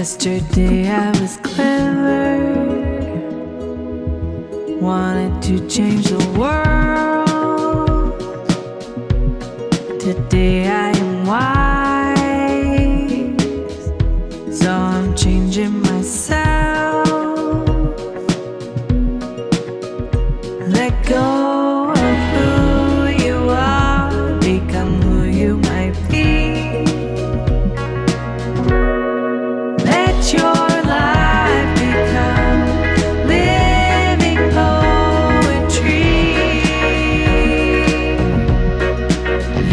Yesterday I was clever, wanted to change the world. Today I am wise, so I'm changing myself. Let go of who you are, become who you might be. Let your life become living poetry.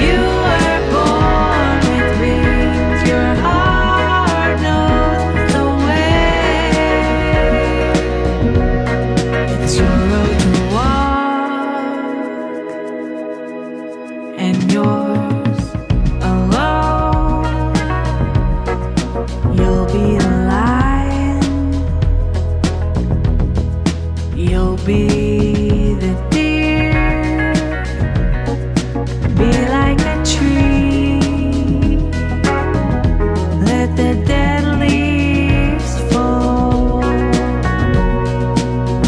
You were born with wings, your heart knows the way. It's your road to walk, and yours alone. You'll be a lion, you'll be the deer, be like a tree, let the dead leaves fall.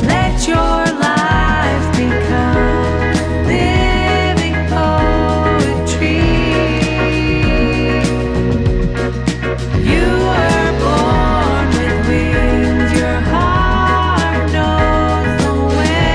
Let your life become living poetry. You were born with wings, your heart knows the way.